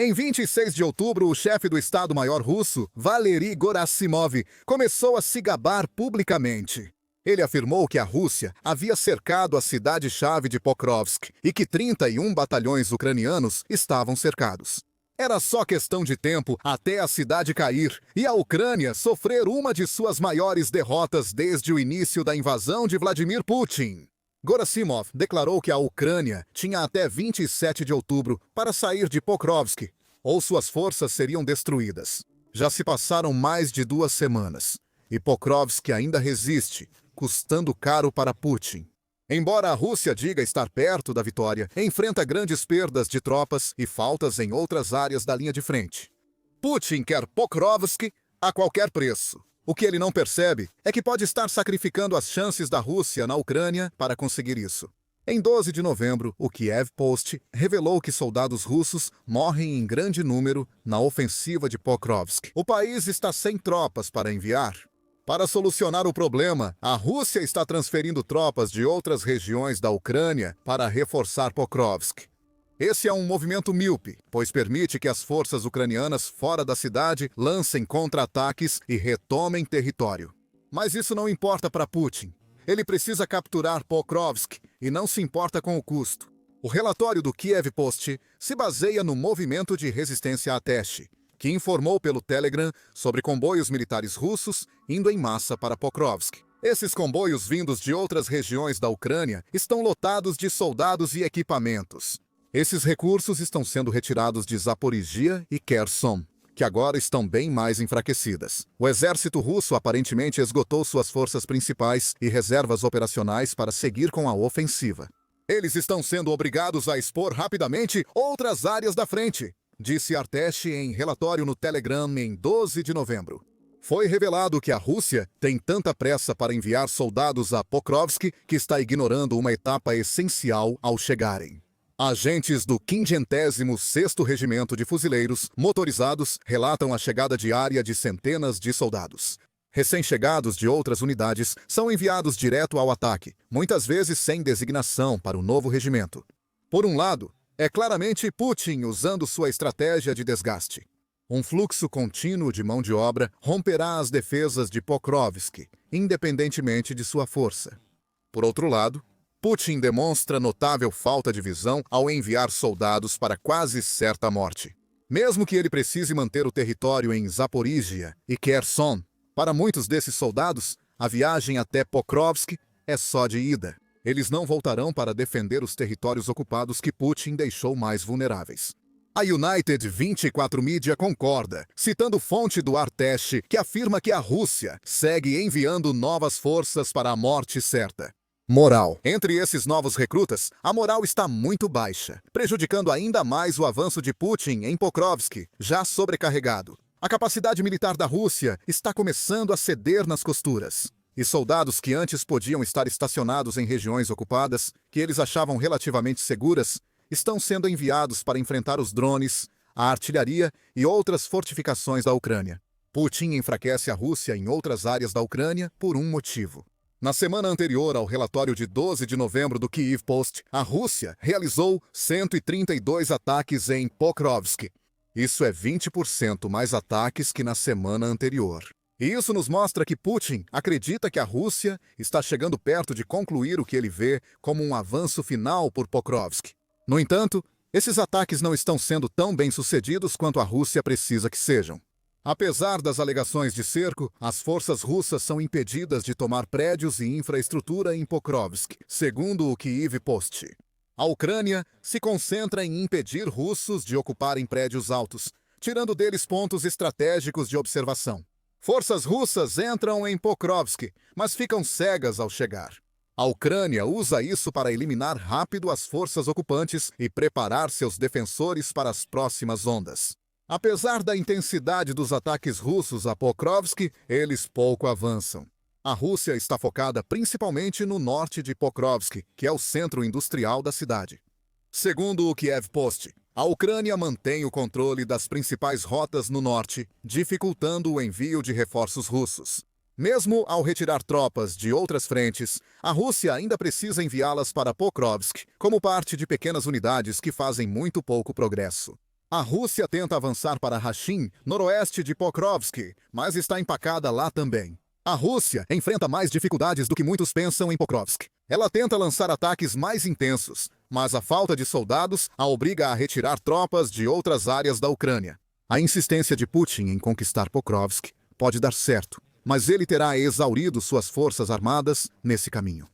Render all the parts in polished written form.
Em 26 de outubro, o chefe do Estado-Maior russo, Valery Gerasimov, começou a se gabar publicamente. Ele afirmou que a Rússia havia cercado a cidade-chave de Pokrovsk e que 31 batalhões ucranianos estavam cercados. Era só questão de tempo até a cidade cair e a Ucrânia sofrer uma de suas maiores derrotas desde o início da invasão de Vladimir Putin. Gerasimov declarou que a Ucrânia tinha até 27 de outubro para sair de Pokrovsk, ou suas forças seriam destruídas. Já se passaram mais de 2 semanas, e Pokrovsk ainda resiste, custando caro para Putin. Embora a Rússia diga estar perto da vitória, enfrenta grandes perdas de tropas e faltas em outras áreas da linha de frente. Putin quer Pokrovsk a qualquer preço. O que ele não percebe é que pode estar sacrificando as chances da Rússia na Ucrânia para conseguir isso. Em 12 de novembro, o Kiev Post revelou que soldados russos morrem em grande número na ofensiva de Pokrovsk. O país está sem tropas para enviar. Para solucionar o problema, a Rússia está transferindo tropas de outras regiões da Ucrânia para reforçar Pokrovsk. Esse é um movimento míope, pois permite que as forças ucranianas fora da cidade lancem contra-ataques e retomem território. Mas isso não importa para Putin. Ele precisa capturar Pokrovsk e não se importa com o custo. O relatório do Kiev Post se baseia no movimento de resistência Atesh, que informou pelo Telegram sobre comboios militares russos indo em massa para Pokrovsk. Esses comboios vindos de outras regiões da Ucrânia estão lotados de soldados e equipamentos. Esses recursos estão sendo retirados de Zaporizhia e Kherson, que agora estão bem mais enfraquecidas. O exército russo aparentemente esgotou suas forças principais e reservas operacionais para seguir com a ofensiva. Eles estão sendo obrigados a expor rapidamente outras áreas da frente, disse Artesh em relatório no Telegram em 12 de novembro. Foi revelado que a Rússia tem tanta pressa para enviar soldados a Pokrovsk que está ignorando uma etapa essencial ao chegarem. Agentes do 56º Regimento de Fuzileiros Motorizados relatam a chegada diária de centenas de soldados. Recém-chegados de outras unidades são enviados direto ao ataque, muitas vezes sem designação para o novo regimento. Por um lado, é claramente Putin usando sua estratégia de desgaste. Um fluxo contínuo de mão de obra romperá as defesas de Pokrovsk, independentemente de sua força. Por outro lado, Putin demonstra notável falta de visão ao enviar soldados para quase certa morte. Mesmo que ele precise manter o território em Zaporizhia e Kherson, para muitos desses soldados, a viagem até Pokrovsk é só de ida. Eles não voltarão para defender os territórios ocupados que Putin deixou mais vulneráveis. A United 24 Media concorda, citando fonte do Artesh, que afirma que a Rússia segue enviando novas forças para a morte certa. Moral. Entre esses novos recrutas, a moral está muito baixa, prejudicando ainda mais o avanço de Putin em Pokrovsk, já sobrecarregado. A capacidade militar da Rússia está começando a ceder nas costuras. E soldados que antes podiam estar estacionados em regiões ocupadas, que eles achavam relativamente seguras, estão sendo enviados para enfrentar os drones, a artilharia e outras fortificações da Ucrânia. Putin enfraquece a Rússia em outras áreas da Ucrânia por um motivo. Na semana anterior ao relatório de 12 de novembro do Kiev Post, a Rússia realizou 132 ataques em Pokrovsk. Isso é 20% mais ataques que na semana anterior. E isso nos mostra que Putin acredita que a Rússia está chegando perto de concluir o que ele vê como um avanço final por Pokrovsk. No entanto, esses ataques não estão sendo tão bem-sucedidos quanto a Rússia precisa que sejam. Apesar das alegações de cerco, as forças russas são impedidas de tomar prédios e infraestrutura em Pokrovsk, segundo o Kiev Post. A Ucrânia se concentra em impedir russos de ocuparem prédios altos, tirando deles pontos estratégicos de observação. Forças russas entram em Pokrovsk, mas ficam cegas ao chegar. A Ucrânia usa isso para eliminar rápido as forças ocupantes e preparar seus defensores para as próximas ondas. Apesar da intensidade dos ataques russos a Pokrovsk, eles pouco avançam. A Rússia está focada principalmente no norte de Pokrovsk, que é o centro industrial da cidade. Segundo o Kiev Post, a Ucrânia mantém o controle das principais rotas no norte, dificultando o envio de reforços russos. Mesmo ao retirar tropas de outras frentes, a Rússia ainda precisa enviá-las para Pokrovsk, como parte de pequenas unidades que fazem muito pouco progresso. A Rússia tenta avançar para Rashin, noroeste de Pokrovsk, mas está empacada lá também. A Rússia enfrenta mais dificuldades do que muitos pensam em Pokrovsk. Ela tenta lançar ataques mais intensos, mas a falta de soldados a obriga a retirar tropas de outras áreas da Ucrânia. A insistência de Putin em conquistar Pokrovsk pode dar certo, mas ele terá exaurido suas forças armadas nesse caminho.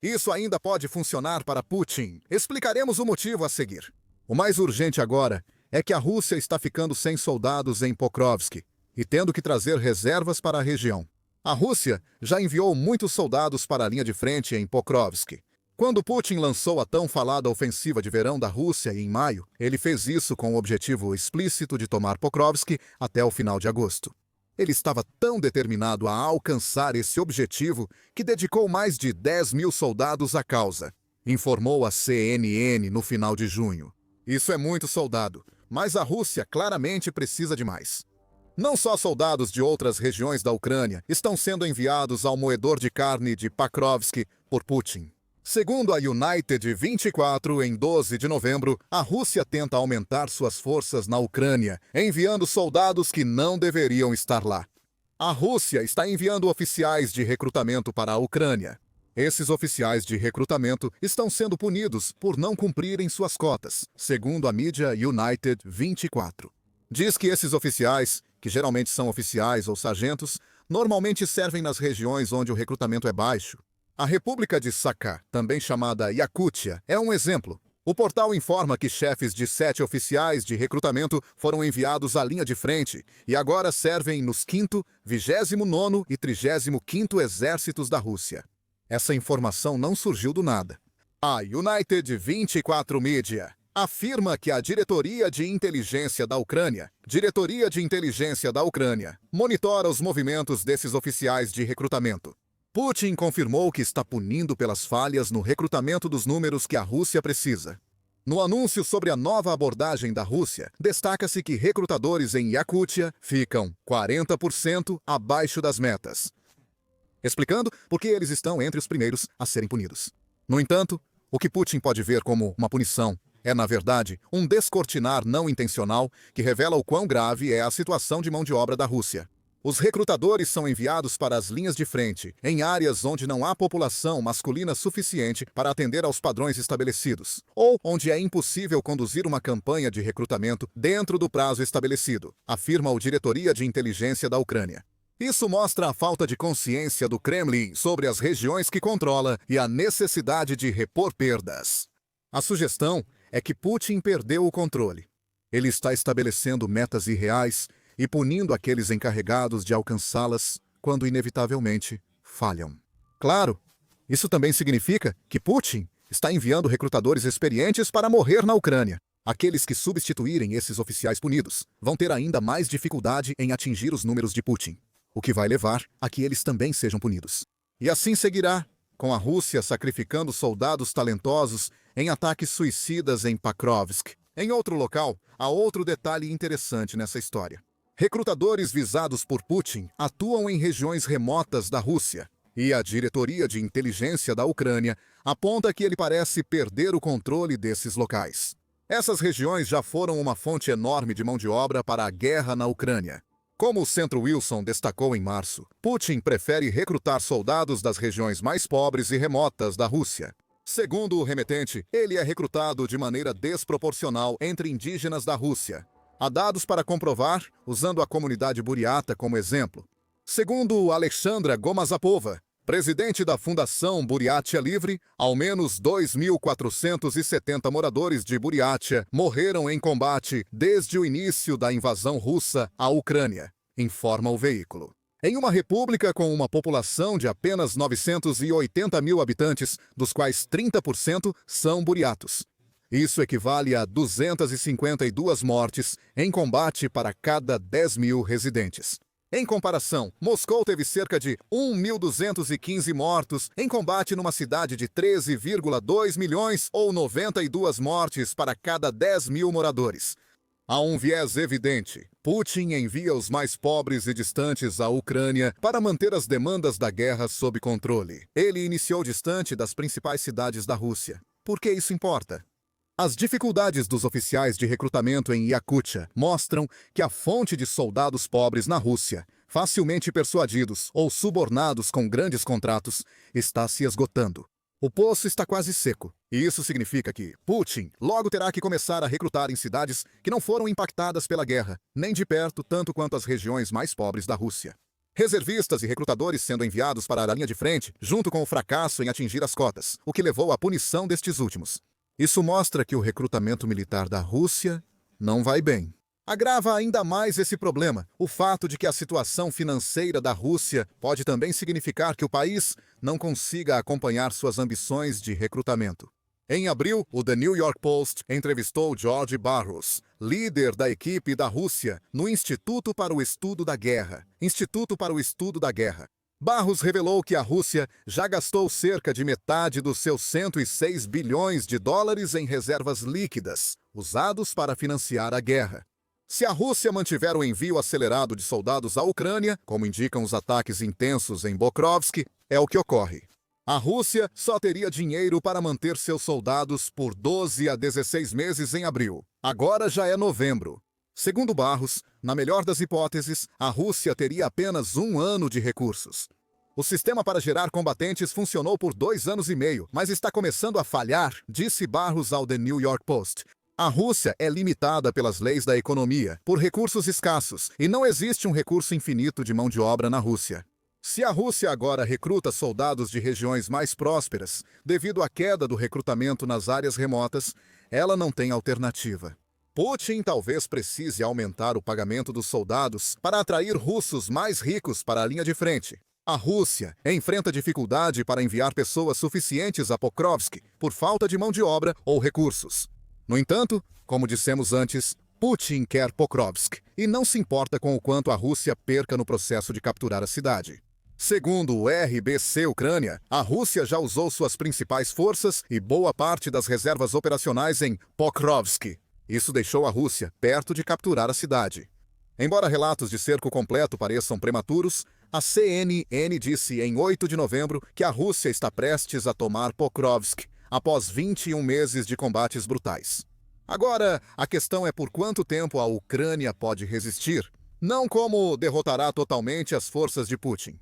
Isso ainda pode funcionar para Putin. Explicaremos o motivo a seguir. O mais urgente agora é que a Rússia está ficando sem soldados em Pokrovsk e tendo que trazer reservas para a região. A Rússia já enviou muitos soldados para a linha de frente em Pokrovsk. Quando Putin lançou a tão falada ofensiva de verão da Rússia em maio, ele fez isso com o objetivo explícito de tomar Pokrovsk até o final de agosto. Ele estava tão determinado a alcançar esse objetivo que dedicou mais de 10.000 soldados à causa, informou a CNN no final de junho. Isso é muito soldado, mas a Rússia claramente precisa de mais. Não só soldados de outras regiões da Ucrânia estão sendo enviados ao moedor de carne de Pakrovsk por Putin. Segundo a United 24, em 12 de novembro, a Rússia tenta aumentar suas forças na Ucrânia, enviando soldados que não deveriam estar lá. A Rússia está enviando oficiais de recrutamento para a Ucrânia. Esses oficiais de recrutamento estão sendo punidos por não cumprirem suas cotas, segundo a mídia United 24. Diz que esses oficiais, que geralmente são oficiais ou sargentos, normalmente servem nas regiões onde o recrutamento é baixo. A República de Sakha, também chamada Yakutia, é um exemplo. O portal informa que chefes de 7 oficiais de recrutamento foram enviados à linha de frente e agora servem nos 5º, 29º e 35º Exércitos da Rússia. Essa informação não surgiu do nada. A United 24 Media afirma que a Diretoria de Inteligência da Ucrânia, monitora os movimentos desses oficiais de recrutamento. Putin confirmou que está punindo pelas falhas no recrutamento dos números que a Rússia precisa. No anúncio sobre a nova abordagem da Rússia, destaca-se que recrutadores em Yakutia ficam 40% abaixo das metas, explicando por que eles estão entre os primeiros a serem punidos. No entanto, o que Putin pode ver como uma punição é, na verdade, um descortinar não intencional que revela o quão grave é a situação de mão de obra da Rússia. Os recrutadores são enviados para as linhas de frente, em áreas onde não há população masculina suficiente para atender aos padrões estabelecidos, ou onde é impossível conduzir uma campanha de recrutamento dentro do prazo estabelecido, afirma a Diretoria de Inteligência da Ucrânia. Isso mostra a falta de consciência do Kremlin sobre as regiões que controla e a necessidade de repor perdas. A sugestão é que Putin perdeu o controle. Ele está estabelecendo metas irreais e punindo aqueles encarregados de alcançá-las quando inevitavelmente falham. Claro, isso também significa que Putin está enviando recrutadores experientes para morrer na Ucrânia. Aqueles que substituírem esses oficiais punidos vão ter ainda mais dificuldade em atingir os números de Putin, o que vai levar a que eles também sejam punidos. E assim seguirá, com a Rússia sacrificando soldados talentosos em ataques suicidas em Pakrovsk. Em outro local, há outro detalhe interessante nessa história. Recrutadores visados por Putin atuam em regiões remotas da Rússia, e a Diretoria de Inteligência da Ucrânia aponta que ele parece perder o controle desses locais. Essas regiões já foram uma fonte enorme de mão de obra para a guerra na Ucrânia. Como o Centro Wilson destacou em março, Putin prefere recrutar soldados das regiões mais pobres e remotas da Rússia. Segundo o remetente, ele é recrutado de maneira desproporcional entre indígenas da Rússia. Há dados para comprovar, usando a comunidade buriata como exemplo. Segundo Alexandra Gomazapova, presidente da Fundação Buriatia Livre, ao menos 2.470 moradores de Buriatia morreram em combate desde o início da invasão russa à Ucrânia, informa o veículo. Em uma república com uma população de apenas 980 mil habitantes, dos quais 30% são buriatos. Isso equivale a 252 mortes em combate para cada 10.000 residentes. Em comparação, Moscou teve cerca de 1.215 mortos em combate numa cidade de 13,2 milhões ou 92 mortes para cada 10.000 moradores. Há um viés evidente. Putin envia os mais pobres e distantes à Ucrânia para manter as demandas da guerra sob controle. Ele iniciou distante das principais cidades da Rússia. Por que isso importa? As dificuldades dos oficiais de recrutamento em Yakutia mostram que a fonte de soldados pobres na Rússia, facilmente persuadidos ou subornados com grandes contratos, está se esgotando. O poço está quase seco, e isso significa que Putin logo terá que começar a recrutar em cidades que não foram impactadas pela guerra, nem de perto tanto quanto as regiões mais pobres da Rússia. Reservistas e recrutadores sendo enviados para a linha de frente, junto com o fracasso em atingir as cotas, o que levou à punição destes últimos. Isso mostra que o recrutamento militar da Rússia não vai bem. Agrava ainda mais esse problema, o fato de que a situação financeira da Rússia pode também significar que o país não consiga acompanhar suas ambições de recrutamento. Em abril, o The New York Post entrevistou George Barros, líder da equipe da Rússia no Instituto para o Estudo da Guerra. Barros revelou que a Rússia já gastou cerca de metade dos seus 106 bilhões de dólares em reservas líquidas, usados para financiar a guerra. Se a Rússia mantiver o envio acelerado de soldados à Ucrânia, como indicam os ataques intensos em Pokrovsk, é o que ocorre. A Rússia só teria dinheiro para manter seus soldados por 12 a 16 meses em abril. Agora já é novembro. Segundo Barros, na melhor das hipóteses, a Rússia teria apenas 1 ano de recursos. O sistema para gerar combatentes funcionou por 2 anos e meio, mas está começando a falhar, disse Barros ao The New York Post. A Rússia é limitada pelas leis da economia, por recursos escassos, e não existe um recurso infinito de mão de obra na Rússia. Se a Rússia agora recruta soldados de regiões mais prósperas, devido à queda do recrutamento nas áreas remotas, ela não tem alternativa. Putin talvez precise aumentar o pagamento dos soldados para atrair russos mais ricos para a linha de frente. A Rússia enfrenta dificuldade para enviar pessoas suficientes a Pokrovsk por falta de mão de obra ou recursos. No entanto, como dissemos antes, Putin quer Pokrovsk e não se importa com o quanto a Rússia perca no processo de capturar a cidade. Segundo o RBC Ucrânia, a Rússia já usou suas principais forças e boa parte das reservas operacionais em Pokrovsk. Isso deixou a Rússia perto de capturar a cidade. Embora relatos de cerco completo pareçam prematuros, a CNN disse em 8 de novembro que a Rússia está prestes a tomar Pokrovsk, após 21 meses de combates brutais. Agora, a questão é por quanto tempo a Ucrânia pode resistir, não como derrotará totalmente as forças de Putin.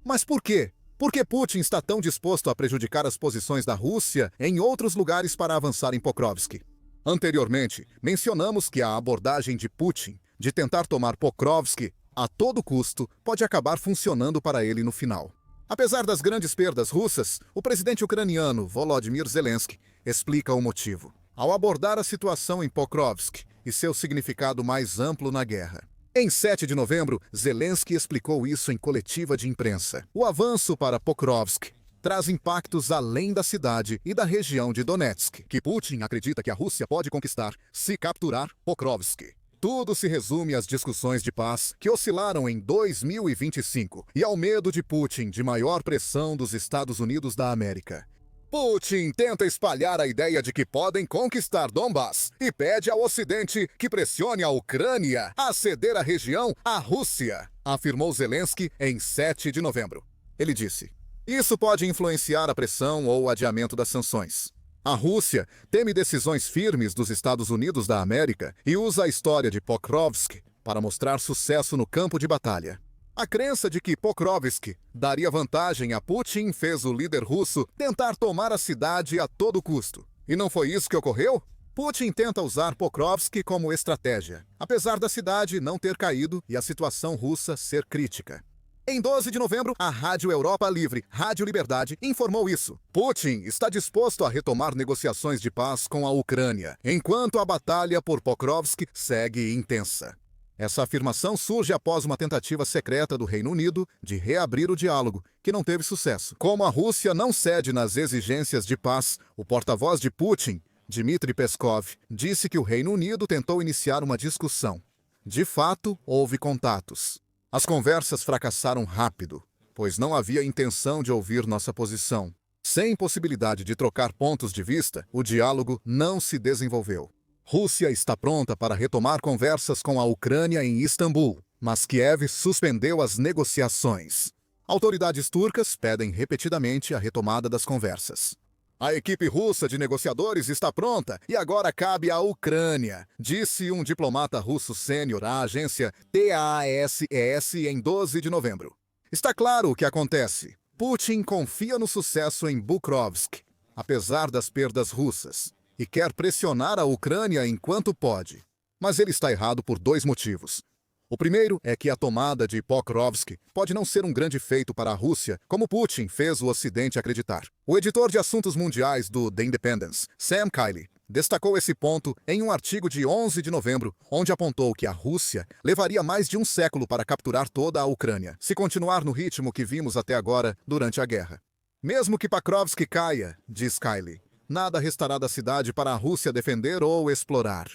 Mas por quê? Por que Putin está tão disposto a prejudicar as posições da Rússia em outros lugares para avançar em Pokrovsk? Anteriormente, mencionamos que a abordagem de Putin de tentar tomar Pokrovsk a todo custo pode acabar funcionando para ele no final. Apesar das grandes perdas russas, o presidente ucraniano Volodymyr Zelensky explica o motivo, ao abordar a situação em Pokrovsk e seu significado mais amplo na guerra. Em 7 de novembro, Zelensky explicou isso em coletiva de imprensa. O avanço para Pokrovsk traz impactos além da cidade e da região de Donetsk, que Putin acredita que a Rússia pode conquistar se capturar Pokrovsk. Tudo se resume às discussões de paz que oscilaram em 2025 e ao medo de Putin de maior pressão dos Estados Unidos da América. Putin tenta espalhar a ideia de que podem conquistar Donbass e pede ao Ocidente que pressione a Ucrânia a ceder a região à Rússia, afirmou Zelensky em 7 de novembro. Ele disse: isso pode influenciar a pressão ou o adiamento das sanções. A Rússia teme decisões firmes dos Estados Unidos da América e usa a história de Pokrovsk para mostrar sucesso no campo de batalha. A crença de que Pokrovsk daria vantagem a Putin fez o líder russo tentar tomar a cidade a todo custo. E não foi isso que ocorreu? Putin tenta usar Pokrovsk como estratégia, apesar da cidade não ter caído e a situação russa ser crítica. Em 12 de novembro, a Rádio Europa Livre, Rádio Liberdade, informou isso. Putin está disposto a retomar negociações de paz com a Ucrânia, enquanto a batalha por Pokrovsk segue intensa. Essa afirmação surge após uma tentativa secreta do Reino Unido de reabrir o diálogo, que não teve sucesso. Como a Rússia não cede nas exigências de paz, o porta-voz de Putin, Dmitry Peskov, disse que o Reino Unido tentou iniciar uma discussão. De fato, houve contatos. As conversas fracassaram rápido, pois não havia intenção de ouvir nossa posição. Sem possibilidade de trocar pontos de vista, o diálogo não se desenvolveu. Rússia está pronta para retomar conversas com a Ucrânia em Istambul, mas Kiev suspendeu as negociações. Autoridades turcas pedem repetidamente a retomada das conversas. A equipe russa de negociadores está pronta e agora cabe à Ucrânia, disse um diplomata russo sênior à agência TASS em 12 de novembro. Está claro o que acontece. Putin confia no sucesso em Pokrovsk, apesar das perdas russas, e quer pressionar a Ucrânia enquanto pode. Mas ele está errado por dois motivos. O primeiro é que a tomada de Pokrovsk pode não ser um grande feito para a Rússia, como Putin fez o Ocidente acreditar. O editor de assuntos mundiais do The Independent, Sam Kiley, destacou esse ponto em um artigo de 11 de novembro, onde apontou que a Rússia levaria mais de um século para capturar toda a Ucrânia, se continuar no ritmo que vimos até agora durante a guerra. Mesmo que Pokrovsk caia, diz Kiley, nada restará da cidade para a Rússia defender ou explorar.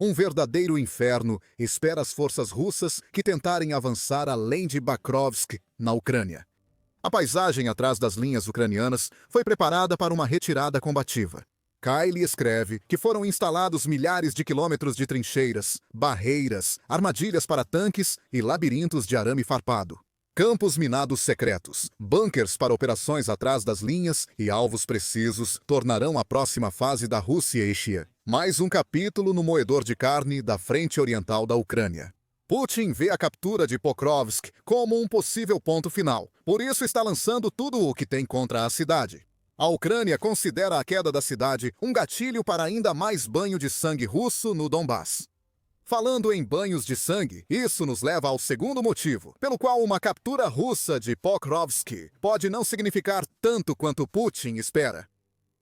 Um verdadeiro inferno espera as forças russas que tentarem avançar além de Pokrovsk, na Ucrânia. A paisagem atrás das linhas ucranianas foi preparada para uma retirada combativa. Kiley escreve que foram instalados milhares de quilômetros de trincheiras, barreiras, armadilhas para tanques e labirintos de arame farpado. Campos minados secretos, bunkers para operações atrás das linhas e alvos precisos tornarão a próxima fase da Rússia Exia mais um capítulo no moedor de carne da frente oriental da Ucrânia. Putin vê a captura de Pokrovsk como um possível ponto final, por isso está lançando tudo o que tem contra a cidade. A Ucrânia considera a queda da cidade um gatilho para ainda mais banho de sangue russo no Donbass. Falando em banhos de sangue, isso nos leva ao segundo motivo, pelo qual uma captura russa de Pokrovsk pode não significar tanto quanto Putin espera.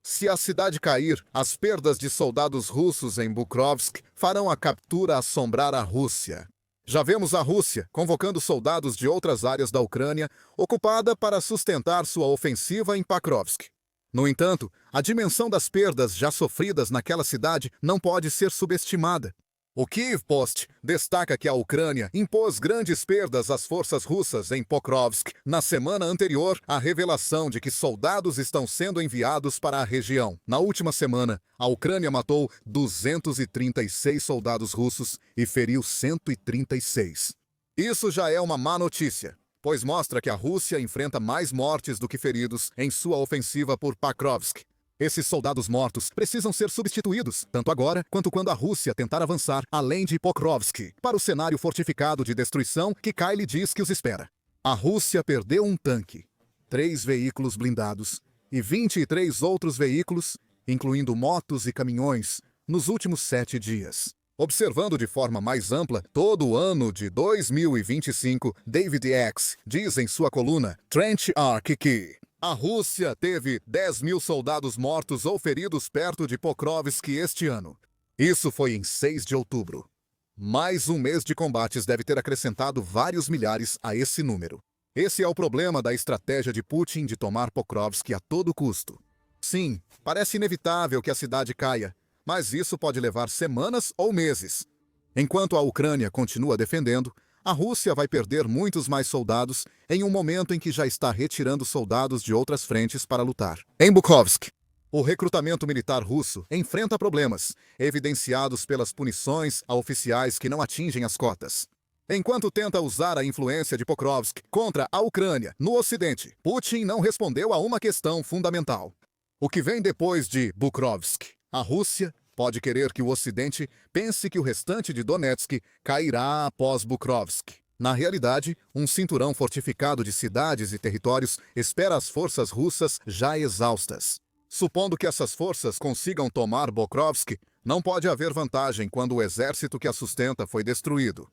Se a cidade cair, as perdas de soldados russos em Pokrovsk farão a captura assombrar a Rússia. Já vemos a Rússia convocando soldados de outras áreas da Ucrânia ocupada para sustentar sua ofensiva em Pokrovsk. No entanto, a dimensão das perdas já sofridas naquela cidade não pode ser subestimada. O Kyiv Post destaca que a Ucrânia impôs grandes perdas às forças russas em Pokrovsk na semana anterior à revelação de que soldados estão sendo enviados para a região. Na última semana, a Ucrânia matou 236 soldados russos e feriu 136. Isso já é uma má notícia, pois mostra que a Rússia enfrenta mais mortes do que feridos em sua ofensiva por Pokrovsk. Esses soldados mortos precisam ser substituídos, tanto agora quanto quando a Rússia tentar avançar além de Pokrovsk, para o cenário fortificado de destruição que Kiley diz que os espera. A Rússia perdeu um tanque, 3 veículos blindados e 23 outros veículos, incluindo motos e caminhões, nos últimos 7 dias. Observando de forma mais ampla todo o ano de 2025, David X diz em sua coluna Trench Arc que a Rússia teve 10 mil soldados mortos ou feridos perto de Pokrovsk este ano. Isso foi em 6 de outubro. Mais um mês de combates deve ter acrescentado vários milhares a esse número. Esse é o problema da estratégia de Putin de tomar Pokrovsk a todo custo. Sim, parece inevitável que a cidade caia, mas isso pode levar semanas ou meses. Enquanto a Ucrânia continua defendendo, a Rússia vai perder muitos mais soldados em um momento em que já está retirando soldados de outras frentes para lutar. Em Pokrovsk, o recrutamento militar russo enfrenta problemas, evidenciados pelas punições a oficiais que não atingem as cotas. Enquanto tenta usar a influência de Pokrovsk contra a Ucrânia no Ocidente, Putin não respondeu a uma questão fundamental. O que vem depois de Pokrovsk? A Rússia pode querer que o Ocidente pense que o restante de Donetsk cairá após Pokrovsk. Na realidade, um cinturão fortificado de cidades e territórios espera as forças russas já exaustas. Supondo que essas forças consigam tomar Pokrovsk, não pode haver vantagem quando o exército que a sustenta foi destruído.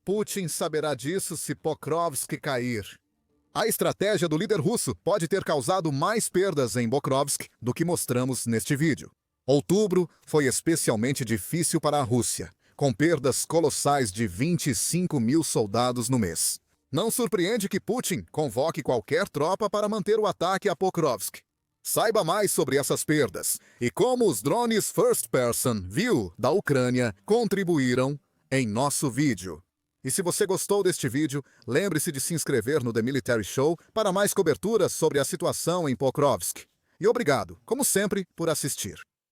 Putin saberá disso se Pokrovsk cair. A estratégia do líder russo pode ter causado mais perdas em Pokrovsk do que mostramos neste vídeo. Outubro foi especialmente difícil para a Rússia, com perdas colossais de 25 mil soldados no mês. Não surpreende que Putin convoque qualquer tropa para manter o ataque a Pokrovsk. Saiba mais sobre essas perdas e como os drones First Person View da Ucrânia contribuíram em nosso vídeo. E se você gostou deste vídeo, lembre-se de se inscrever no The Military Show para mais coberturas sobre a situação em Pokrovsk. E obrigado, como sempre, por assistir.